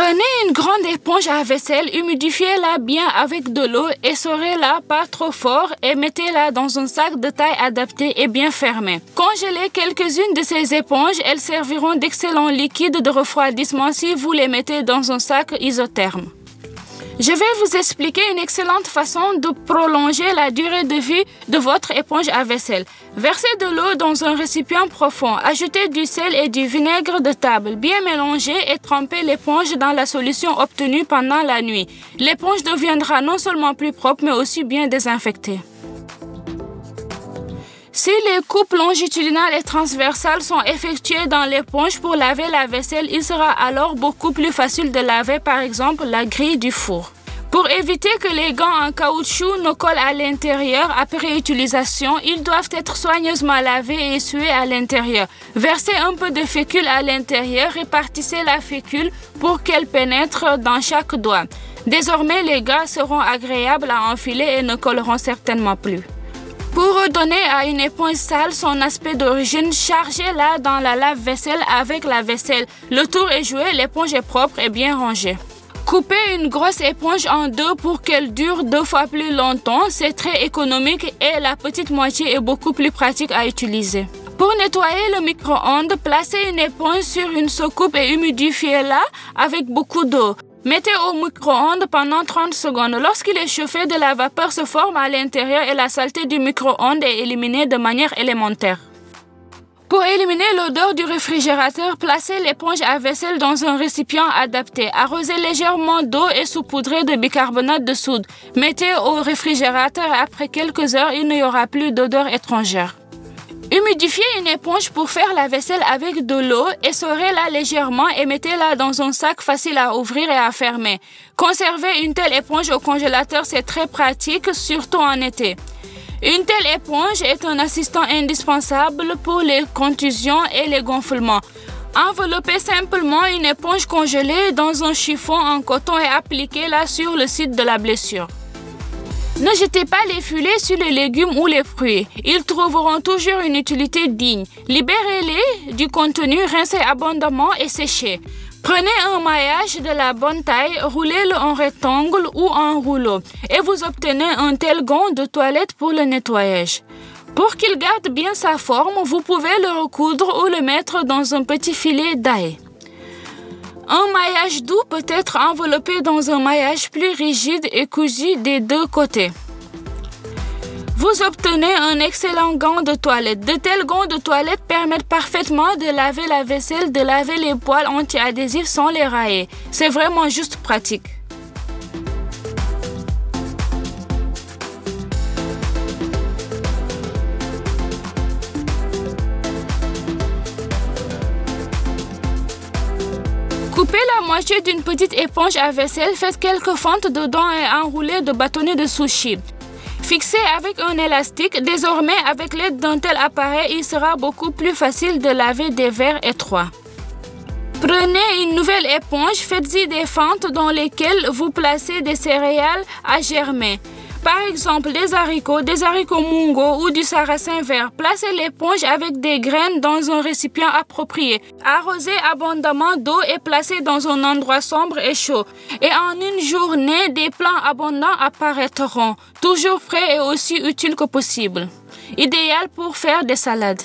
Prenez une grande éponge à vaisselle, humidifiez-la bien avec de l'eau, essorez-la pas trop fort et mettez-la dans un sac de taille adaptée et bien fermé. Congelez quelques-unes de ces éponges, elles serviront d'excellents liquides de refroidissement si vous les mettez dans un sac isotherme. Je vais vous expliquer une excellente façon de prolonger la durée de vie de votre éponge à vaisselle. Versez de l'eau dans un récipient profond, ajoutez du sel et du vinaigre de table, bien mélangez et trempez l'éponge dans la solution obtenue pendant la nuit. L'éponge deviendra non seulement plus propre mais aussi bien désinfectée. Si les coupes longitudinales et transversales sont effectuées dans l'éponge pour laver la vaisselle, il sera alors beaucoup plus facile de laver par exemple la grille du four. Pour éviter que les gants en caoutchouc ne collent à l'intérieur après utilisation, ils doivent être soigneusement lavés et essuyés à l'intérieur. Versez un peu de fécule à l'intérieur, répartissez la fécule pour qu'elle pénètre dans chaque doigt. Désormais, les gants seront agréables à enfiler et ne colleront certainement plus. Pour redonner à une éponge sale son aspect d'origine, chargez-la dans la lave-vaisselle avec la vaisselle. Le tour est joué, l'éponge est propre et bien rangée. Coupez une grosse éponge en deux pour qu'elle dure 2 fois plus longtemps. C'est très économique et la petite moitié est beaucoup plus pratique à utiliser. Pour nettoyer le micro-ondes, placez une éponge sur une soucoupe et humidifiez-la avec beaucoup d'eau. Mettez au micro-ondes pendant 30 secondes. Lorsqu'il est chauffé, de la vapeur se forme à l'intérieur et la saleté du micro-ondes est éliminée de manière élémentaire. Pour éliminer l'odeur du réfrigérateur, placez l'éponge à vaisselle dans un récipient adapté. Arrosez légèrement d'eau et saupoudrez de bicarbonate de soude. Mettez au réfrigérateur et après quelques heures, il n'y aura plus d'odeur étrangère. Humidifiez une éponge pour faire la vaisselle avec de l'eau, essorez-la légèrement et mettez-la dans un sac facile à ouvrir et à fermer. Conserver une telle éponge au congélateur, c'est très pratique, surtout en été. Une telle éponge est un assistant indispensable pour les contusions et les gonflements. Enveloppez simplement une éponge congelée dans un chiffon en coton et appliquez-la sur le site de la blessure. Ne jetez pas les filets sur les légumes ou les fruits. Ils trouveront toujours une utilité digne. Libérez-les du contenu, rincez abondamment et séchez. Prenez un maillage de la bonne taille, roulez-le en rectangle ou en rouleau et vous obtenez un tel gant de toilette pour le nettoyage. Pour qu'il garde bien sa forme, vous pouvez le recoudre ou le mettre dans un petit filet d'ail. Un maillage doux peut être enveloppé dans un maillage plus rigide et cousu des deux côtés. Vous obtenez un excellent gant de toilette. De tels gants de toilette permettent parfaitement de laver la vaisselle, de laver les poils anti-adhésifs sans les rayer. C'est vraiment juste pratique. Coupez la moitié d'une petite éponge à vaisselle, faites quelques fentes dedans et enroulez de bâtonnets de sushi. Fixez avec un élastique. Désormais, avec l'aide d'un tel appareil, il sera beaucoup plus facile de laver des verres étroits. Prenez une nouvelle éponge, faites-y des fentes dans lesquelles vous placez des céréales à germer. Par exemple, des haricots mungo ou du sarrasin vert. Placez l'éponge avec des graines dans un récipient approprié. Arrosez abondamment d'eau et placez dans un endroit sombre et chaud. Et en une journée, des plants abondants apparaîtront, toujours frais et aussi utiles que possible. Idéal pour faire des salades.